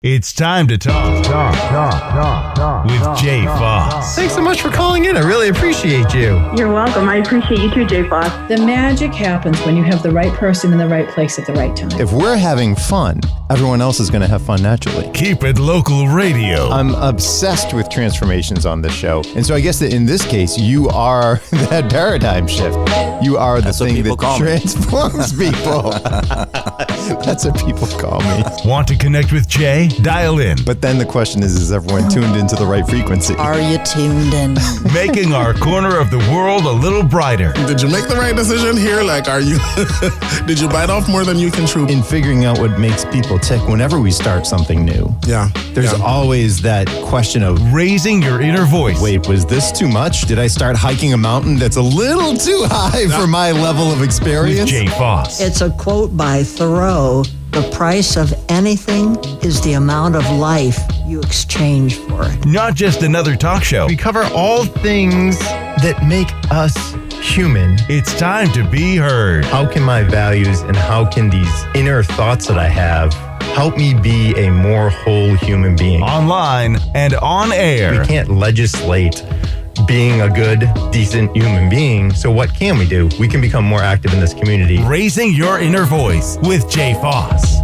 It's time to talk with Jay Foss. Thanks so much for calling in. I really appreciate you. You're welcome. I appreciate you too, Jay Foss. The magic happens when you have the right person in the right place at the right time. If we're having fun, everyone else is going to have fun naturally. Keep it local radio. I'm obsessed with transformations on this show. And so I guess that in this case, you are that paradigm shift. You are the thing that transforms people. That's what people call me. Want to connect with Jay? Dial in. But then the question is everyone tuned into the right frequency? Are you tuned in? Making our corner of the world a little brighter. Did you make the right decision here? Like, are you, did you bite off more than you can chew? In figuring out what makes people tick whenever we start something new. Yeah. There's always that question of raising your inner voice. Wait, was this too much? Did I start hiking a mountain that's a little too high for my level of experience? With Jay Foss. It's a quote by Thoreau. The price of anything is the amount of life you exchange for it. Not just another talk show. We cover all things that make us human. It's time to be heard. How can my values and how can these inner thoughts that I have help me be a more whole human being? Online and on air. We can't legislate being a good, decent human being. So what can we do? We can become more active in this community. Raising your inner voice with Jay Foss.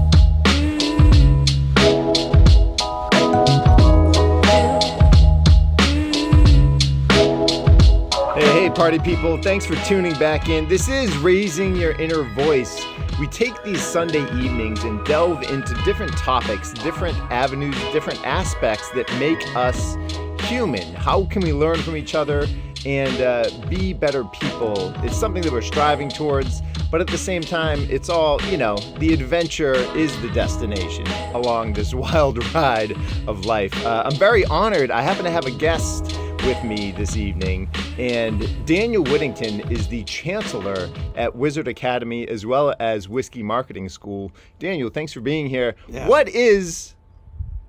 Hey, party people. Thanks for tuning back in. This is Raising Your Inner Voice. We take these Sunday evenings and delve into different topics, different avenues, different aspects that make us human. How can we learn from each other and be better people? It's something that we're striving towards, but at the same time, it's all, the adventure is the destination along this wild ride of life. I'm very honored. I happen to have a guest with me this evening, and Daniel Whittington is the chancellor at Wizard Academy as well as Whiskey Marketing School. Daniel, thanks for being here. Yeah. What is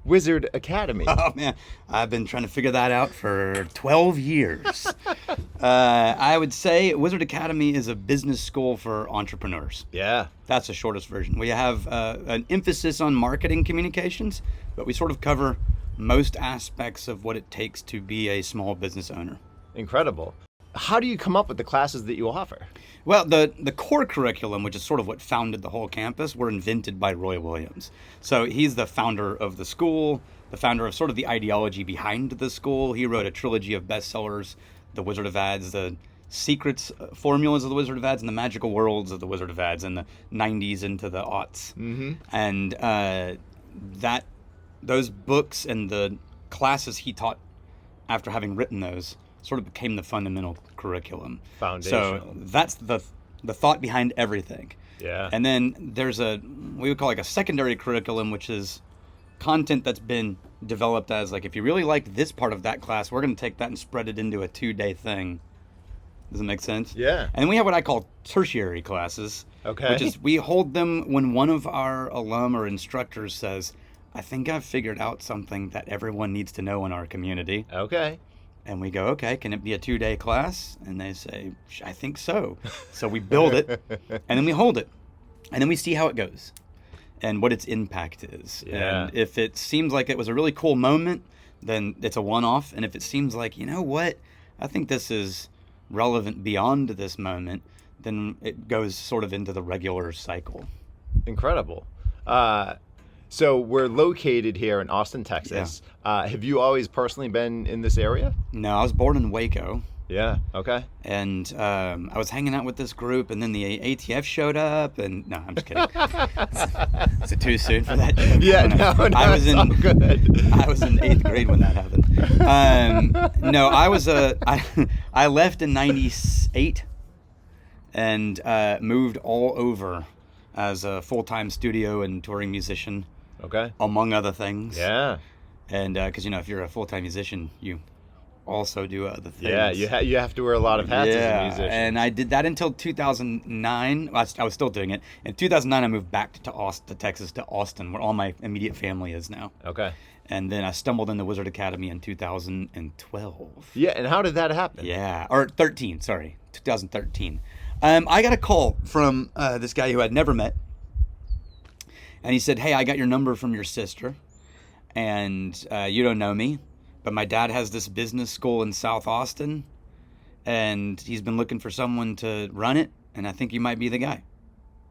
Wizard Academy? Oh man, I've been trying to figure that out for 12 years. I would say Wizard Academy is a business school for entrepreneurs. Yeah. That's the shortest version. We have an emphasis on marketing communications, but we sort of cover most aspects of what it takes to be a small business owner. Incredible. How do you come up with the classes that you offer? Well, the core curriculum, which is sort of what founded the whole campus, were invented by Roy Williams. So he's the founder of the school, the founder of sort of the ideology behind the school. He wrote a trilogy of bestsellers, The Wizard of Ads, the secrets, formulas of the Wizard of Ads, and the magical worlds of the Wizard of Ads in the 90s into the aughts. Mm-hmm. And those books and the classes he taught after having written those sort of became the fundamental curriculum. Foundational. So that's the thought behind everything. Yeah. And then there's we would call like a secondary curriculum, which is content that's been developed as like, if you really like this part of that class, we're going to take that and spread it into a 2-day thing. Does it make sense? Yeah. And then we have what I call tertiary classes. Okay. Which is we hold them when one of our alum or instructors says, I think I've figured out something that everyone needs to know in our community. Okay. And we go, okay, can it be a 2-day class? And they say, I think so. So we build it, and then we hold it. And then we see how it goes and what its impact is. Yeah. And if it seems like it was a really cool moment, then it's a one-off. And if it seems like, you know what, I think this is relevant beyond this moment, then it goes sort of into the regular cycle. Incredible. So we're located here in Austin, Texas. Yeah. Have you always personally been in this area? No, I was born in Waco. Yeah, okay. And I was hanging out with this group, and then the ATF showed up, and no, I'm just kidding. Is it too soon for that joke? Yeah, no, I was in, all good. I was in 8th grade when that happened. No, I left in 98 and moved all over as a full-time studio and touring musician. Okay. Among other things. Yeah. And because, if you're a full-time musician, you also do other things. Yeah, you have to wear a lot of hats as a musician. And I did that until 2009. I was still doing it. In 2009, I moved back to Texas, to Austin, where all my immediate family is now. Okay. And then I stumbled into Wizard Academy in 2012. Yeah, and how did that happen? Yeah, or 2013. I got a call from this guy who I'd never met. And he said, hey, I got your number from your sister. and you don't know me, but my dad has this business school in South Austin, and he's been looking for someone to run it, and I think you might be the guy.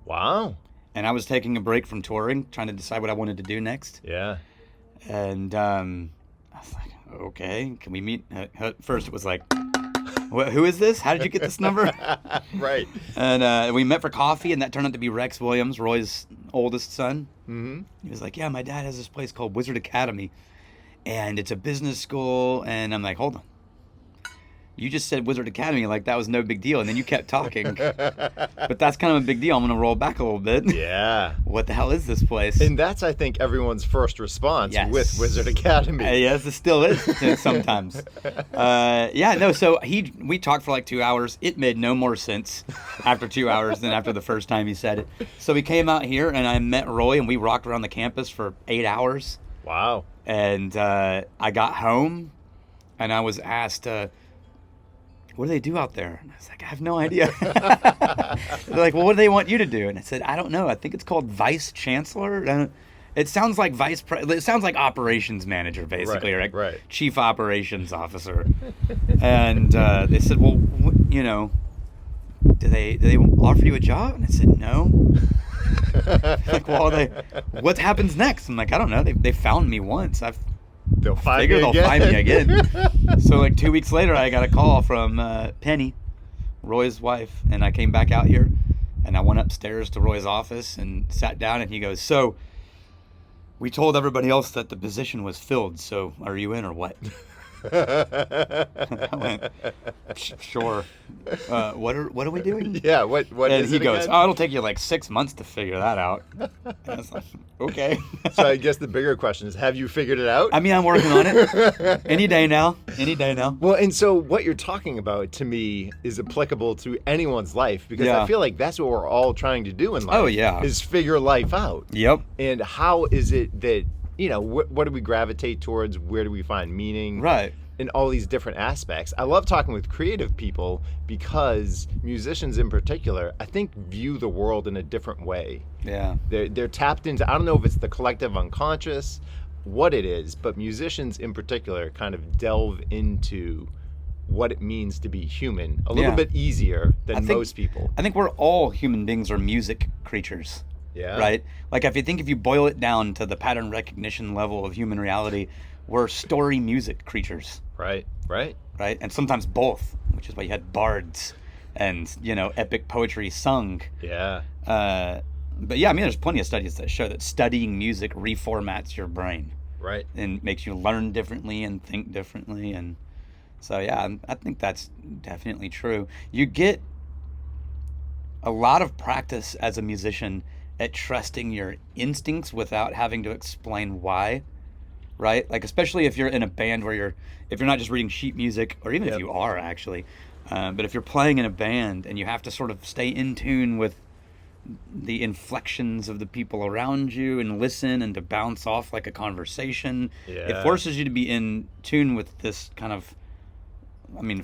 Wow. And I was taking a break from touring, trying to decide what I wanted to do next. Yeah. And I was like, okay, can we meet? First, it was like, who is this? How did you get this number? Right. And we met for coffee, and that turned out to be Rex Williams, Roy's oldest son. Mm-hmm. He was like, yeah, my dad has this place called Wizard Academy, and it's a business school. And I'm like, hold on. You just said Wizard Academy like that was no big deal, and then you kept talking. But that's kind of a big deal. I'm going to roll back a little bit. Yeah. What the hell is this place? And that's, I think, everyone's first response with Wizard Academy. Yes, it still is sometimes. So we talked for like 2 hours. It made no more sense after 2 hours than after the first time he said it. So we came out here, and I met Roy, and we rocked around the campus for 8 hours. Wow. And I got home, and I was asked... what do they do out there? And I was like, I have no idea. They're like, well, what do they want you to do? And I said, I don't know. I think it's called vice chancellor. It sounds like it sounds like operations manager, basically, right. Chief operations officer. And they said, well, do they offer you a job? And I said, no. Like, well, what happens next? I'm like, I don't know. They found me once. They'll find me again. So like 2 weeks later, I got a call from Penny, Roy's wife, and I came back out here, and I went upstairs to Roy's office and sat down, and he goes, so we told everybody else that the position was filled, so are you in or what? I went, sure. What are we doing? Yeah, what and is he it goes, again? oh, it'll take you like 6 months to figure that out. And I was like, okay. So I guess the bigger question is, have you figured it out? I mean, I'm working on it. Any day now. Well, and so what you're talking about to me is applicable to anyone's life, because I feel like that's what we're all trying to do in life. Oh, yeah. Is figure life out. Yep. And how is it that, what do we gravitate towards? Where do we find meaning? Right. In all these different aspects. I love talking with creative people because musicians in particular, I think, view the world in a different way. Yeah. They're tapped into, I don't know if it's the collective unconscious, what it is, but musicians in particular kind of delve into what it means to be human a little bit easier than most people. I think we're all human beings are music creatures. Yeah. Right? Like if you boil it down to the pattern recognition level of human reality, we're story music creatures. Right. And sometimes both, which is why you had bards and, epic poetry sung. Yeah. But yeah, I mean, there's plenty of studies that show that studying music reformats your brain. Right. And makes you learn differently and think differently. And so, yeah, I think that's definitely true. You get a lot of practice as a musician at trusting your instincts without having to explain why. Right? Like, especially if you're in a band where if you're not just reading sheet music, or even if you are actually, but if you're playing in a band and you have to sort of stay in tune with the inflections of the people around you and listen and to bounce off like a conversation, it forces you to be in tune with this kind of,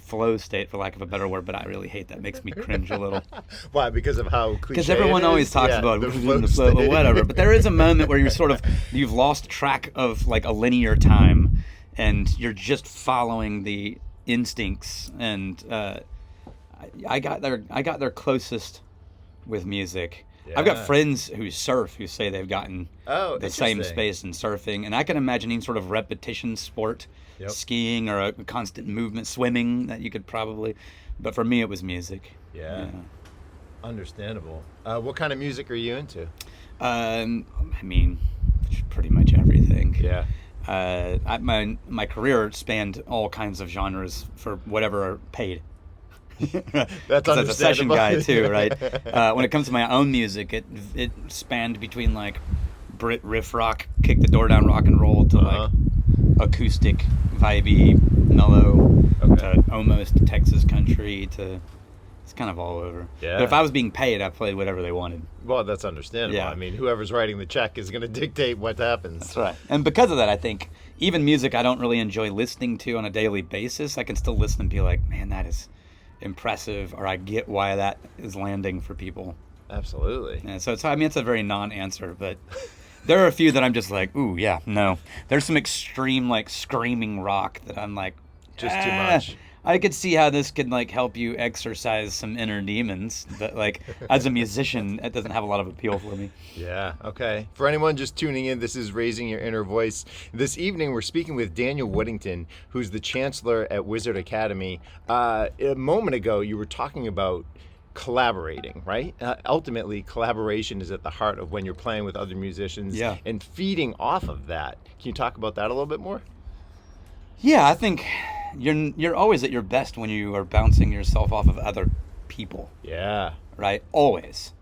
flow state, for lack of a better word, but I really hate that. It makes me cringe a little. Why? Because of how cliche Because everyone always talks about the flow, or whatever. But there is a moment where you've lost track of like a linear time, and you're just following the instincts. And I got there closest with music. Yeah. I've got friends who surf who say they've gotten the same interesting. space in surfing, and I can imagine any sort of repetition sport. Yep. Skiing or a constant movement, swimming, that you could probably, but for me it was music. Yeah. Understandable. What kind of music are you into? Pretty much everything. Yeah. My career spanned all kinds of genres for whatever paid. That's understandable. As a session guy too, right? When it comes to my own music, it spanned between like Brit riff rock, kick the door down rock and roll to like acoustic, vibey, mellow, to almost Texas country, to it's kind of all over. Yeah. But if I was being paid, I played whatever they wanted. Well, that's understandable. Yeah. I mean, whoever's writing the check is going to dictate what happens. That's right. And because of that, I think even music I don't really enjoy listening to on a daily basis, I can still listen and be like, man, that is impressive, or I get why that is landing for people. Absolutely. And so it's a very non-answer, but There are a few that I'm just like, ooh, yeah, no. There's some extreme, like, screaming rock that I'm like, Just too much. I could see how this could, like, help you exercise some inner demons. But, like, as a musician, it doesn't have a lot of appeal for me. Yeah, okay. For anyone just tuning in, this is Raising Your Inner Voice. This evening, we're speaking with Daniel Whittington, who's the chancellor at Wizard Academy. A moment ago, you were talking about collaborating, right? Ultimately, collaboration is at the heart of when you're playing with other musicians and feeding off of that. Can you talk about that a little bit more? Yeah, I think you're always at your best when you are bouncing yourself off of other people. Yeah. Right? Always.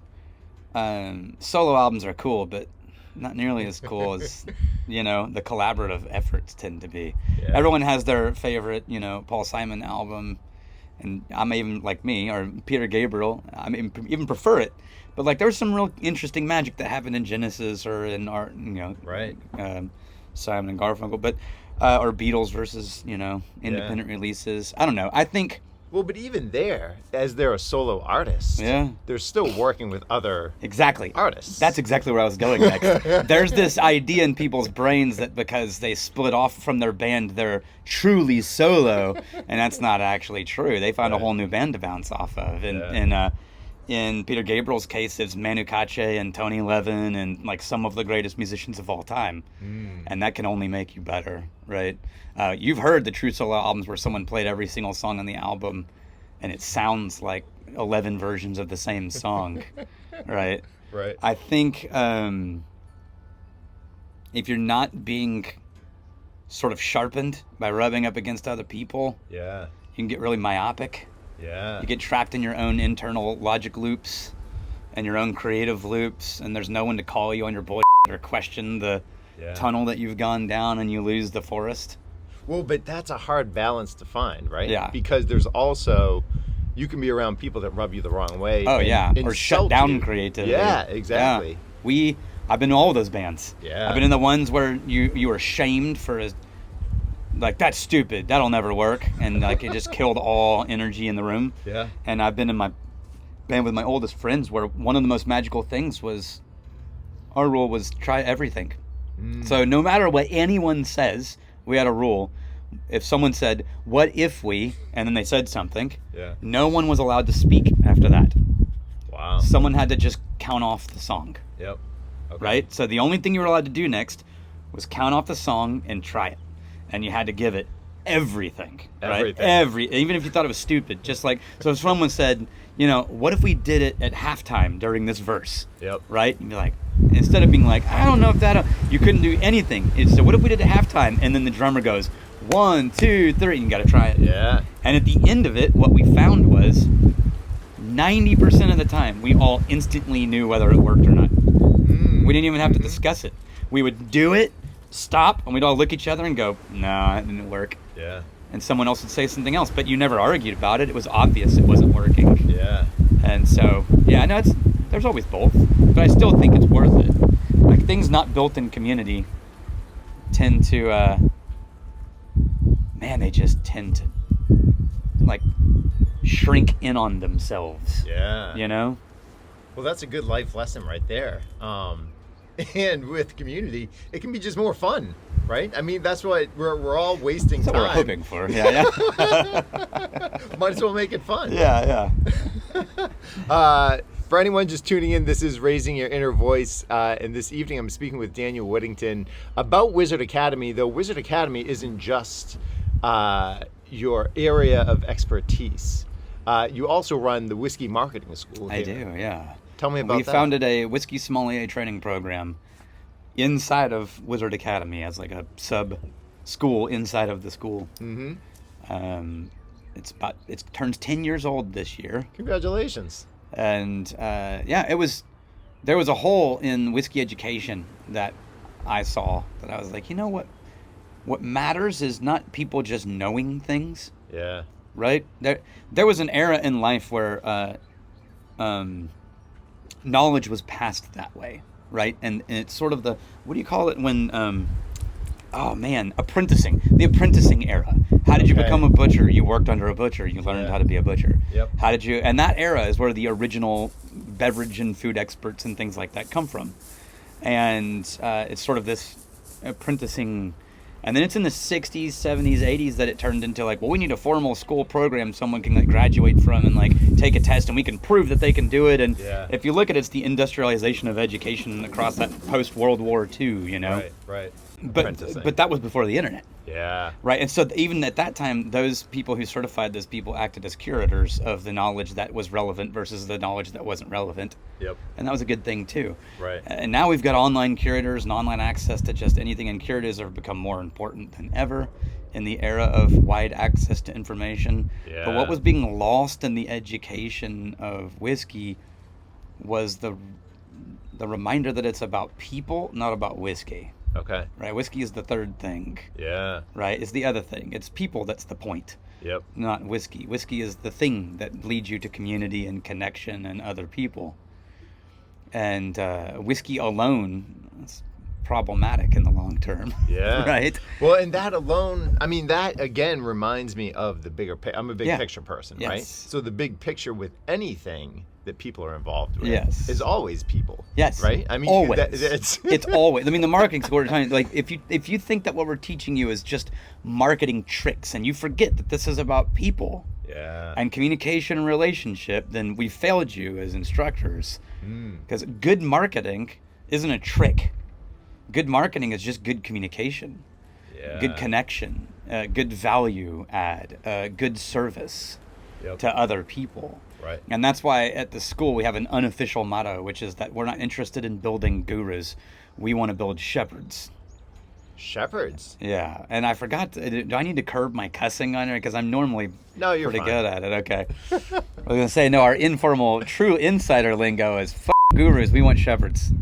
Solo albums are cool, but not nearly as cool as, the collaborative efforts tend to be. Yeah. Everyone has their favorite, Paul Simon album, and I'm even, like me, or Peter Gabriel, I mean, even prefer it. But, like, there's some real interesting magic that happened in Genesis or in art, right. Simon and Garfunkel, but or Beatles versus, independent releases. I don't know. I think... Well, but even there, as they're a solo artist, they're still working with other artists. That's exactly where I was going next. There's this idea in people's brains that because they split off from their band, they're truly solo, and that's not actually true. They found a whole new band to bounce off of. And in Peter Gabriel's case, it's Manu Katché and Tony Levin and, like, some of the greatest musicians of all time. And that can only make you better, right? You've heard the true solo albums where someone played every single song on the album and it sounds like 11 versions of the same song, right? Right. I think if you're not being sort of sharpened by rubbing up against other people, you can get really myopic. Yeah. You get trapped in your own internal logic loops and your own creative loops, and there's no one to call you on your bullshit or question the tunnel that you've gone down, and you lose the forest. Well, but that's a hard balance to find, right? Yeah. Because there's also, you can be around people that rub you the wrong way. Oh, or shut down creativity. Yeah, exactly. Yeah. I've been in all of those bands. Yeah. I've been in the ones where you were shamed for like, that's stupid, that'll never work, and like it just killed all energy in the room. Yeah. And I've been in my band with my oldest friends where one of the most magical things was, our rule was try everything. So no matter what anyone says, we had a rule. If someone said, what if we, and then they said something, no one was allowed to speak after that. Wow. Someone had to just count off the song. Yep. Okay. Right? So the only thing you were allowed to do next was count off the song and try it. And you had to give it everything, right? Even if you thought it was stupid. Just like, so if someone said, what if we did it at halftime during this verse? Yep. Right? You'd be like, instead of being like, I don't know if that, you couldn't do anything. It's, so what if we did it at halftime? And then the drummer goes, 1, 2, 3, and you got to try it. Yeah. And at the end of it, what we found was 90% of the time, we all instantly knew whether it worked or not. We didn't even have to discuss it. We would do it, stop, and we'd all look at each other and go, no, it didn't work. Yeah. And someone else would say something else, but you never argued about it. It was obvious it wasn't working. Yeah. And so, there's always both, but I still think it's worth it. Like, things not built in community tend to, they just tend to, like, shrink in on themselves. Yeah. Well, that's a good life lesson right there. And with community, it can be just more fun, right? I mean, that's what we're all wasting time. That's what we're hoping for. Yeah. Might as well make it fun. Yeah. For anyone just tuning in, this is Raising Your Inner Voice. And this evening, I'm speaking with Daniel Whittington about Wizard Academy, though Wizard Academy isn't just your area of expertise. You also run the whiskey marketing school here. I do, yeah. Tell me about that. We founded a whiskey sommelier training program inside of Wizard Academy as like a sub-school inside of the school. Mm-hmm. It turns 10 years old this year. Congratulations. And there was a hole in whiskey education that I saw that I was like, what matters is not people just knowing things. Yeah. Right? There was an era in life where knowledge was passed that way, right? And it's sort of what do you call it when, apprenticing. The apprenticing era. How did you become a butcher? You worked under a butcher. You learned how to be a butcher. Yep. And that era is where the original beverage and food experts and things like that come from. And it's sort of this apprenticing. And then it's in the 60s, 70s, 80s that it turned into like, well, we need a formal school program someone can like graduate from and like take a test and we can prove that they can do it. And if you look at it, it's the industrialization of education across that post-World War II, you know? Right. But that was before the internet. Yeah. Right. And so even at that time, those people who certified those people acted as curators of the knowledge that was relevant versus the knowledge that wasn't relevant. Yep. And that was a good thing too. Right. And now we've got online curators and online access to just anything, and curators have become more important than ever in the era of wide access to information. Yeah. But what was being lost in the education of whiskey was the reminder that it's about people, not about whiskey. Okay. Right, whiskey is the third thing. Yeah. Right, it's the other thing. It's people that's the point. Yep. Not whiskey. Whiskey is the thing that leads you to community and connection and other people. And whiskey alone is problematic in the long term. Yeah. Right? Well, and that alone, I mean, that again reminds me of the bigger picture. I'm a big picture person, Yes. right? So the big picture with anything that people are involved with Yes. is always people. Yes. Right? I mean, always. It's always. I mean, the marketing school, like if you think that what we're teaching you is just marketing tricks and you forget that this is about people and communication and relationship, then we failed you as instructors. Because good marketing isn't a trick. Good marketing is just good communication, good connection, good value add, good service to other people. Right. And that's why at the school we have an unofficial motto, which is that we're not interested in building gurus. We want to build shepherds. Shepherds? Yeah. And I forgot, do I need to curb my cussing on it? Because I'm normally pretty good at it. Okay. I was going to say, no, our informal, true insider lingo is gurus. We want shepherds.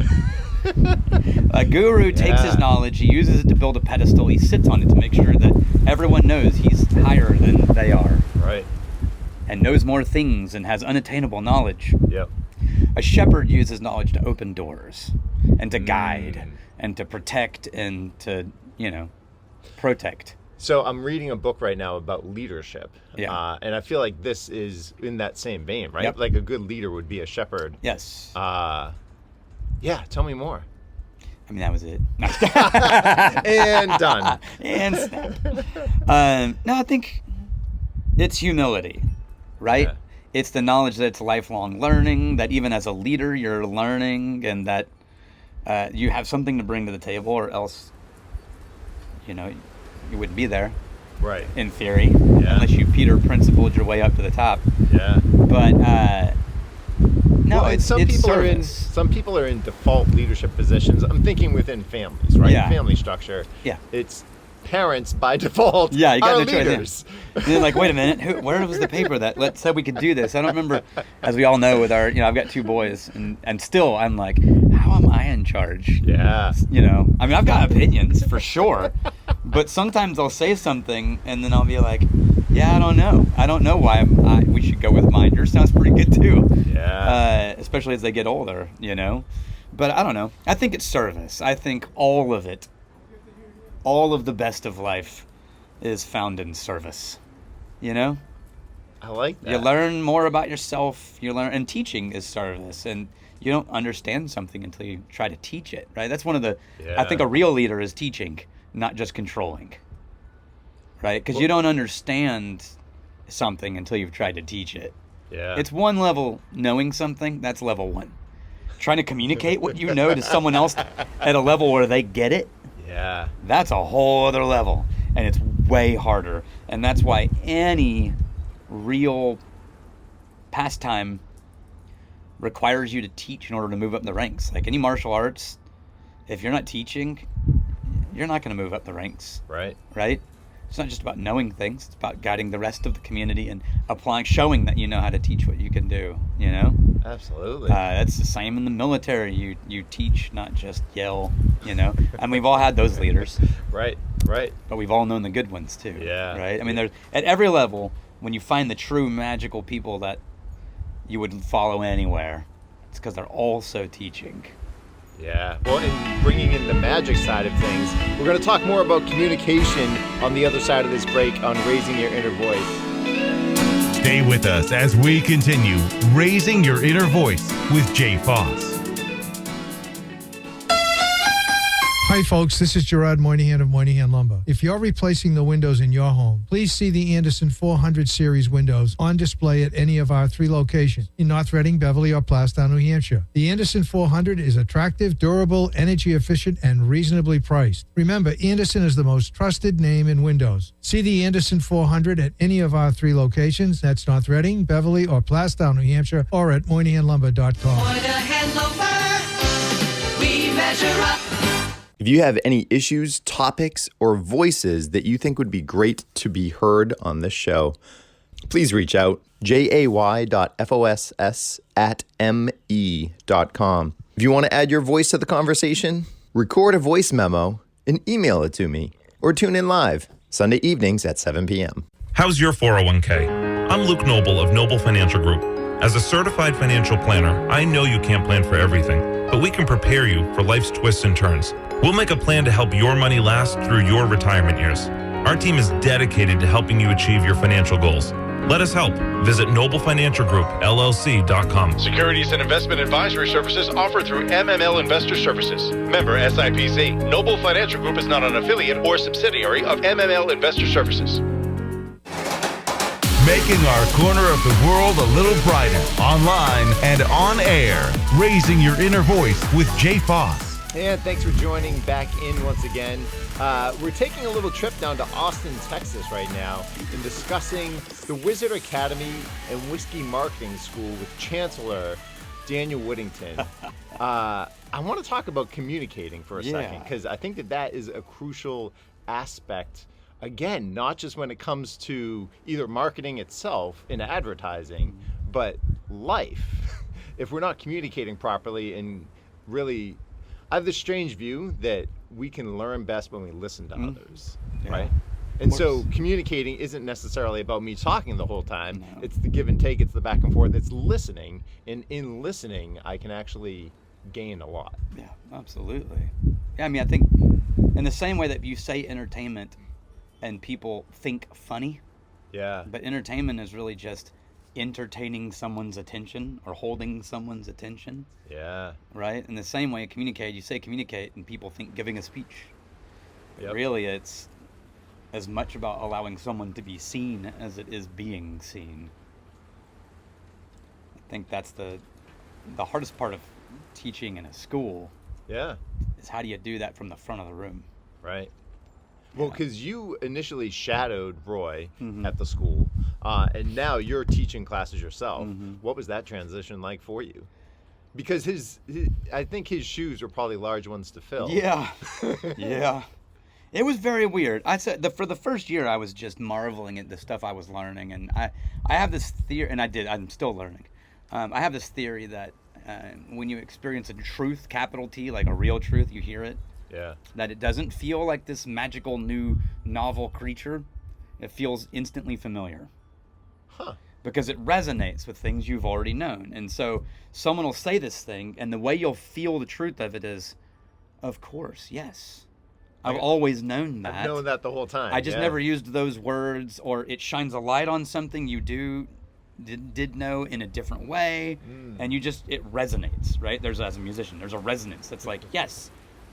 A guru takes his knowledge, he uses it to build a pedestal, he sits on it to make sure that everyone knows he's higher than they are. Right. And knows more things and has unattainable knowledge. Yep. A shepherd uses knowledge to open doors and to guide and to protect and to, protect. So I'm reading a book right now about leadership. Yeah. And I feel like this is in that same vein, right? Yep. Like a good leader would be a shepherd. Yes. Yeah, tell me more. I mean, that was it. And done. And no, I think it's humility, right? Yeah. It's the knowledge that it's lifelong learning, that even as a leader you're learning, and that you have something to bring to the table, or else, you wouldn't be there. Right. In theory, unless you Peter Principled your way up to the top. Yeah. But no, well, some people are in default leadership positions. I'm thinking within families, right? Yeah. Family structure. Yeah. It's parents by default. Yeah, you got are no choice. leaders. And you're like, wait a minute, where was the paper that said we could do this? I don't remember. As we all know, with our, I've got 2 boys, and still I'm like, how am I in charge? Yeah. I mean, I've got opinions for sure, but sometimes I'll say something and then I'll be like, yeah, I don't know. I don't know why we should go with mine. Yours sounds pretty good too. Yeah. Especially as they get older, But I don't know. I think it's service. I think all of it, all of the best of life is found in service, I like that. You learn more about yourself, and teaching is service, and you don't understand something until you try to teach it, right? That's one of I think a real leader is teaching, not just controlling, right? Because you don't understand something until you've tried to teach it. Yeah. It's one level knowing something, that's level 1. Trying to communicate what you know to someone else at a level where they get it, yeah, that's a whole other level, and it's way harder. And that's why any real pastime requires you to teach in order to move up the ranks. Like any martial arts, if you're not teaching, you're not going to move up the ranks. Right. Right? It's not just about knowing things. It's about guiding the rest of the community and showing that you know how to teach what you can do, Absolutely. That's the same in the military. You teach, not just yell, And we've all had those leaders. Right. But we've all known the good ones too. Yeah. Right? I mean, there's at every level, when you find the true magical people that you would follow anywhere, it's because they're also teaching. Yeah. Well, in bringing in the magic side of things, we're going to talk more about communication on the other side of this break on Raising Your Inner Voice. Stay with us as we continue Raising Your Inner Voice with Jay Foss. Hi, folks. This is Gerard Moynihan of Moynihan Lumber. If you're replacing the windows in your home, please see the Anderson 400 series windows on display at any of our 3 locations in North Reading, Beverly, or Plastown, New Hampshire. The Anderson 400 is attractive, durable, energy efficient, and reasonably priced. Remember, Anderson is the most trusted name in windows. See the Anderson 400 at any of our 3 locations. That's North Reading, Beverly, or Plastown, New Hampshire, or at MoynihanLumber.com. Moynihan Lumber, we measure up. If you have any issues, topics, or voices that you think would be great to be heard on this show, please reach out, jay.foss@me.com. If you want to add your voice to the conversation, record a voice memo and email it to me, or tune in live, Sunday evenings at 7 p.m. How's your 401k? I'm Luke Noble of Noble Financial Group. As a certified financial planner, I know you can't plan for everything, but we can prepare you for life's twists and turns. We'll make a plan to help your money last through your retirement years. Our team is dedicated to helping you achieve your financial goals. Let us help. Visit NobleFinancialGroupLLC.com. Securities and investment advisory services offered through MML Investor Services. Member SIPC. Noble Financial Group is not an affiliate or subsidiary of MML Investor Services. Making our corner of the world a little brighter, online and on air. Raising your inner voice with Jay Foss. And thanks for joining back in once again. We're taking a little trip down to Austin, Texas right now and discussing the Wizard Academy and Whiskey Marketing School with Chancellor Daniel Whittington. I want to talk about communicating for a second, because I think that is a crucial aspect. Again, not just when it comes to either marketing itself in advertising, but life. If we're not communicating properly and really... I have this strange view that we can learn best when we listen to others, right? And so communicating isn't necessarily about me talking the whole time. No. It's the give and take, it's the back and forth, it's listening. And in listening, I can actually gain a lot. Yeah, absolutely. Yeah, I mean, I think in the same way that you say entertainment and people think funny, but entertainment is really just entertaining someone's attention or holding someone's attention. Yeah. Right? In the same way, communicate, you say communicate and people think giving a speech. Really, it's as much about allowing someone to be seen as it is being seen. I think that's the hardest part of teaching in a school. Yeah. Is how do you do that from the front of the room? Right. Well, because you initially shadowed Roy at the school, and now you're teaching classes yourself. What was that transition like for you? Because I think his shoes were probably large ones to fill. Yeah, yeah. It was very weird. I said for the first year, I was just marveling at the stuff I was learning, and I have this theory, and I'm still learning. I have this theory that when you experience a truth, capital T, like a real truth, you hear it. Yeah. That it doesn't feel like this magical new novel creature. It feels instantly familiar. Huh. Because it resonates with things you've already known. And so someone will say this thing, and the way you'll feel the truth of it is, of course, yes. I've always known that. I've known that the whole time. I just never used those words, or it shines a light on something you did know in a different way, and it resonates, right? As a musician, there's a resonance that's like, yes,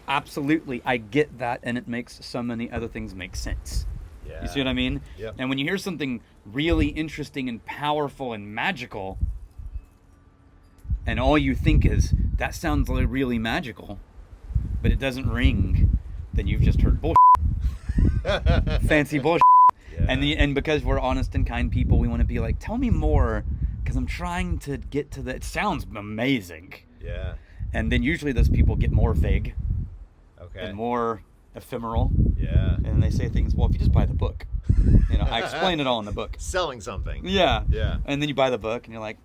absolutely, I get that, and it makes so many other things make sense. Yeah. You see what I mean? Yep. And when you hear something really interesting and powerful and magical, and all you think is, that sounds like really magical, but it doesn't ring, then you've just heard bullshit. Fancy bullshit. Yeah. And because we're honest and kind people, we want to be like, tell me more, because I'm trying to get to it sounds amazing. Yeah. And then usually those people get more vague. Okay. And more ephemeral. Yeah. And they say things, well, if you just buy the book. I explain it all in the book. Selling something. Yeah. Yeah. And then you buy the book and you're like,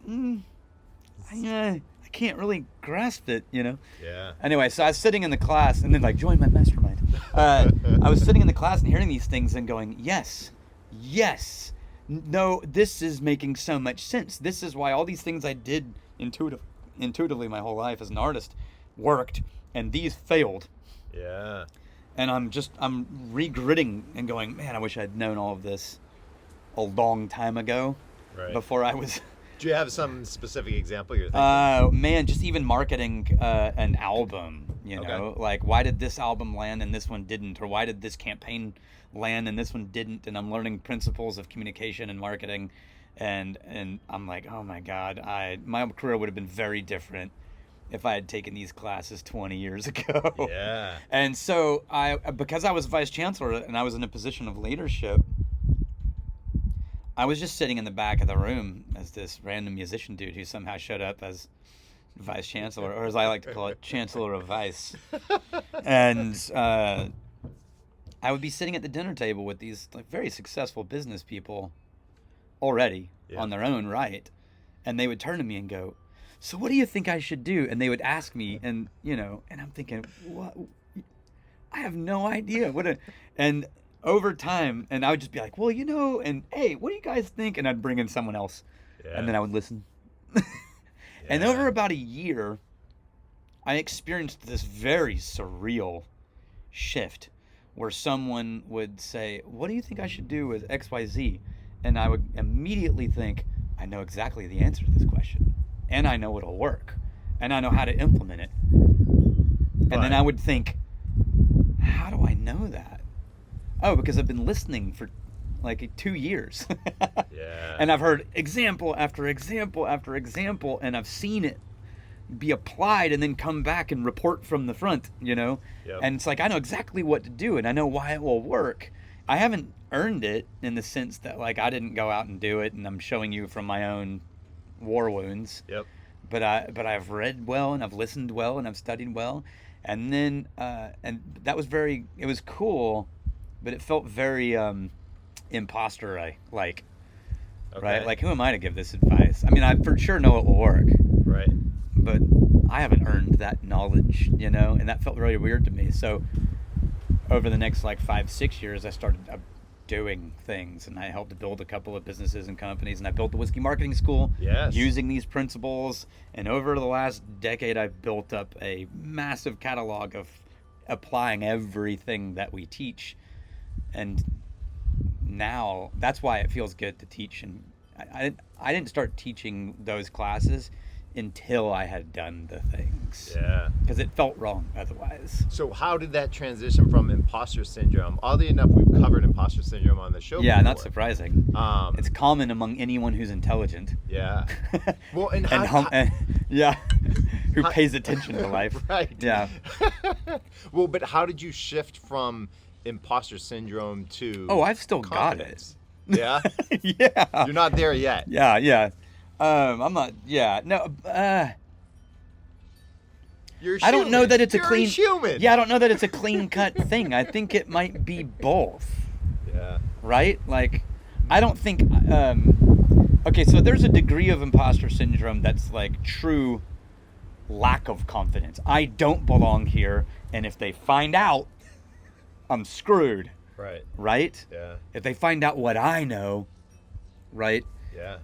I can't really grasp it, Yeah. Anyway, so I was sitting in the class and then join my mastermind. I was sitting in the class and hearing these things and going, yes, no, this is making so much sense. This is why all these things I did intuitively my whole life as an artist worked, and these failed. Yeah. And I'm regritting and going, man, I wish I'd known all of this a long time ago. Right. Before I was... Do you have some specific example you're thinking? Man, just even marketing an album, You know, like, why did this album land and this one didn't? Or why did this campaign land and this one didn't? And I'm learning principles of communication and marketing. And I'm like, oh my God, my career would have been very different if I had taken these classes 20 years ago. Yeah. And so because I was vice chancellor and I was in a position of leadership, I was just sitting in the back of the room as this random musician dude who somehow showed up as vice chancellor, or as I like to call it, chancellor of vice. And I would be sitting at the dinner table with these like very successful business people already on their own right. And they would turn to me and go, so what do you think I should do? And they would ask me, and, you know, and I'm thinking, what? I have no idea. And over time, and I would just be like, well, you know, and hey, what do you guys think? And I'd bring in someone else, and then I would listen. And over about a year, I experienced this very surreal shift where someone would say, what do you think I should do with XYZ? And I would immediately think, I know exactly the answer to this question. And I know it'll work. And I know how to implement it. And then I would think, how do I know that? Oh, because I've been listening for like 2 years. And I've heard example after example after example, and I've seen it be applied and then come back and report from the front, you know? And it's like, I know exactly what to do, and I know why it will work. I haven't earned it in the sense that, like, I didn't go out and do it, and I'm showing you from my own war wounds. But I've read well, and I've listened well, and I've studied well. And then, and that was it was cool, but it felt very imposter-like, right? Like, who am I to give this advice? I mean, I for sure know it will work. Right. But I haven't earned that knowledge, you know, and that felt really weird to me. So over the next, like, 5-6 years, I started doing things, and I helped to build a couple of businesses and companies, and I built the Whiskey Marketing School using these principles. And over the last decade, I've built up a massive catalog of applying everything that we teach. And now that's why it feels good to teach. And I didn't start teaching those classes until I had done the things. Because it felt wrong otherwise. So how did that transition from imposter syndrome? Oddly enough, we've covered imposter syndrome on the show before. Not surprising. It's common among anyone who's intelligent. Well, and who pays attention to life. Well, but how did you shift from imposter syndrome to I've still confidence? Got it. You're not there yet. I'm not. No. You're I don't know that it's You're a clean. human. I don't know that it's a clean cut thing. I think it might be both. Right? Like, I don't think. Okay, so there's a degree of imposter syndrome that's like true lack of confidence. I don't belong here, and if they find out, I'm screwed. Right? If they find out what I know, right?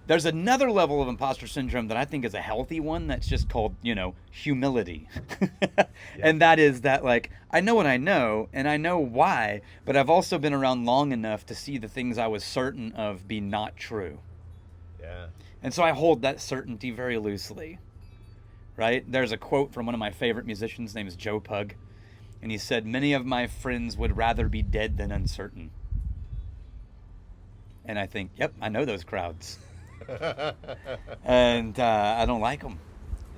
There's another level of imposter syndrome that I think is a healthy one that's just called, you know, humility. And that is that, like, I know what I know, and I know why, but I've also been around long enough to see the things I was certain of be not true. And so I hold that certainty very loosely, right? There's a quote from one of my favorite musicians, his name is Joe Pug, and he said, "Many of my friends would rather be dead than uncertain." And I think, yep, I know those crowds. And I don't like them,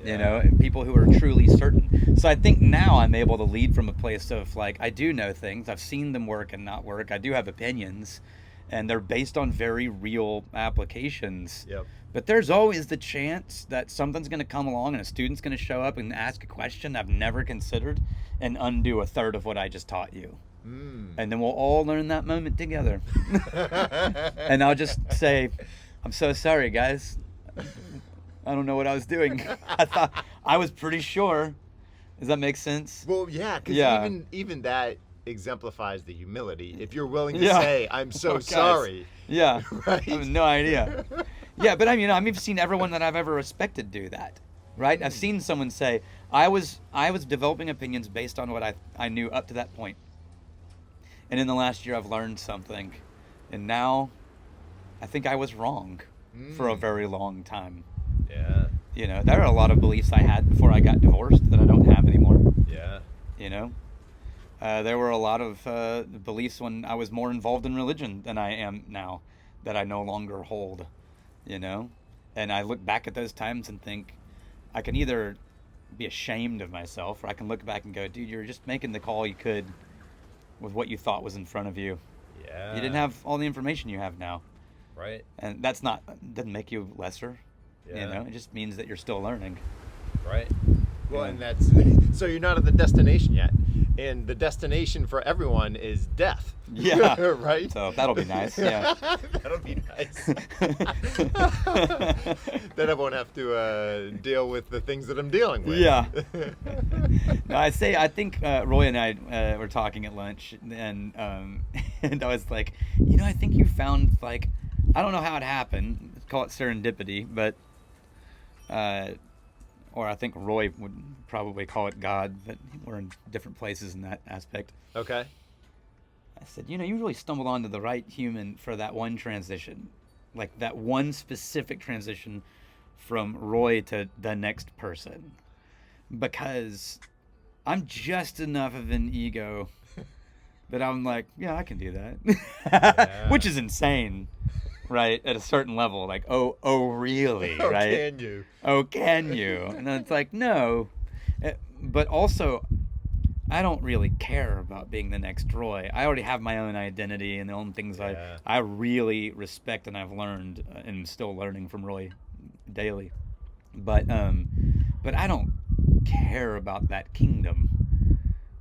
you know, people who are truly certain. So I think now I'm able to lead from a place of, like, I do know things. I've seen them work and not work. I do have opinions, and they're based on very real applications. But there's always the chance that something's going to come along and a student's going to show up and ask a question I've never considered and undo a third of what I just taught you. And then we'll all learn that moment together. And I'll just say, I'm so sorry, guys. I don't know what I was doing. I thought I was pretty sure. Does that make sense? Well, because even that exemplifies the humility. If you're willing to say, I'm so sorry. Right? I have no idea. But I mean, I've seen everyone that I've ever respected do that. Right? I've seen someone say, I was developing opinions based on what I knew up to that point. And in the last year, I've learned something. And now, I think I was wrong for a very long time. You know, there are a lot of beliefs I had before I got divorced that I don't have anymore. you know. There were a lot of beliefs when I was more involved in religion than I am now that I no longer hold, you know. And I look back at those times and think I can either be ashamed of myself, or I can look back and go, dude, you're just making the call you could with what you thought was in front of you. Yeah. You didn't have all the information you have now. Right. And doesn't make you lesser. Yeah. You know, it just means that you're still learning. Right. Well, and that's so you're not at the destination yet, and the destination for everyone is death. Yeah. Right. So that'll be nice. Yeah. That'll be nice. Then I won't have to deal with the things that I'm dealing with. Yeah. No, I think Roy and I were talking at lunch, and and I was like, you know, I think you found, like, I don't know how it happened. Let's call it serendipity, but. Or I think Roy would probably call it God, but we're in different places in that aspect. Okay. I said, you know, you really stumbled onto the right human for that one transition. Like that one specific transition from Roy to the next person. Because I'm just enough of an ego that I'm like, yeah, I can do that. Yeah. Which is insane. Right, at a certain level, like, oh, really, right? Can you? Oh, can you? And then it's like, no. But also, I don't really care about being the next Roy. I already have my own identity and the own things I really respect, and I've learned and still learning from Roy daily. But I don't care about that kingdom.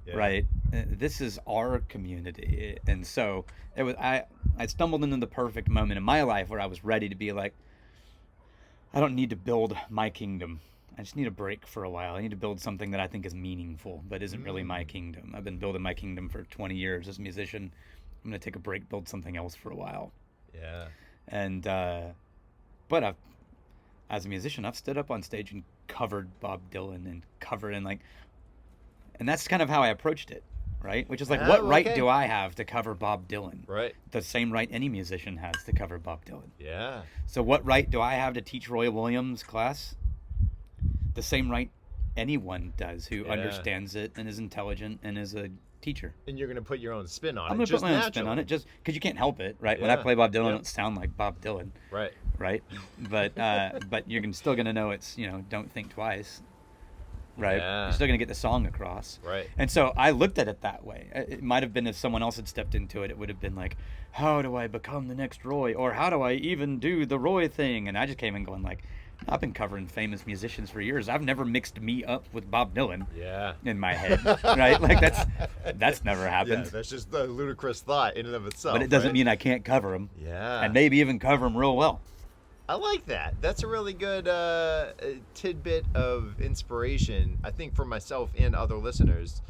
Yeah. Right, this is our community, and so it was. I stumbled into the perfect moment in my life where I was ready to be like, I don't need to build my kingdom. I just need a break for a while. I need to build something that I think is meaningful, but isn't really my kingdom. I've been building my kingdom for 20 years as a musician. I'm gonna take a break, build something else for a while. Yeah. And but as a musician, I've stood up on stage and covered Bob Dylan and that's kind of how I approached it, right? Which is like, what right do I have to cover Bob Dylan? Right. The same right any musician has to cover Bob Dylan. Yeah. So what right do I have to teach Roy Williams class? The same right anyone does who understands it and is intelligent and is a teacher. And you're going to put your own spin on it. I'm going to put my own spin on it just because you can't help it, right? Yeah. When I play Bob Dylan, it don't sound like Bob Dylan. Right. Right? But you're still going to know it's, you know, don't think twice. Right. Yeah. You're still going to get the song across. Right. And so I looked at it that way. It might have been if someone else had stepped into it, it would have been like, how do I become the next Roy? Or how do I even do the Roy thing? And I just came in going like, I've been covering famous musicians for years. I've never mixed me up with Bob Dylan. Yeah. In my head. Right? Like that's never happened. Yeah, that's just a ludicrous thought in and of itself. But it doesn't mean I can't cover him. Yeah. And maybe even cover him real well. I like that. That's a really good tidbit of inspiration, I think, for myself and other listeners,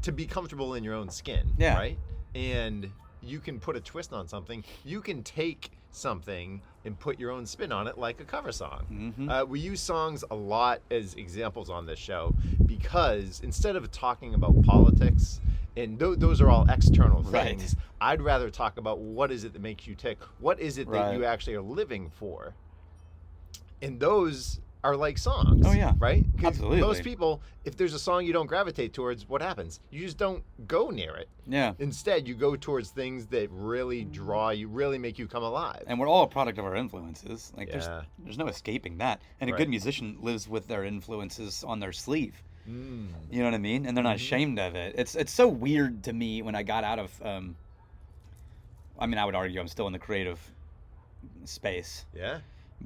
to be comfortable in your own skin. Yeah. Right? And you can put a twist on something. You can take something and put your own spin on it, like a cover song. Mm-hmm. We use songs a lot as examples on this show because instead of talking about politics, and those are all external things, right. I'd rather talk about what is it that makes you tick. What is it that you actually are living for? And those are like songs. Oh, yeah. Right? Absolutely. Most people, if there's a song you don't gravitate towards, what happens? You just don't go near it. Yeah. Instead, you go towards things that really draw you, really make you come alive. And we're all a product of our influences. Like, there's no escaping that. And a good musician lives with their influences on their sleeve. Mm. You know what I mean? And they're not ashamed of it. It's so weird to me when I got out of, I mean, I would argue I'm still in the creative space. Yeah.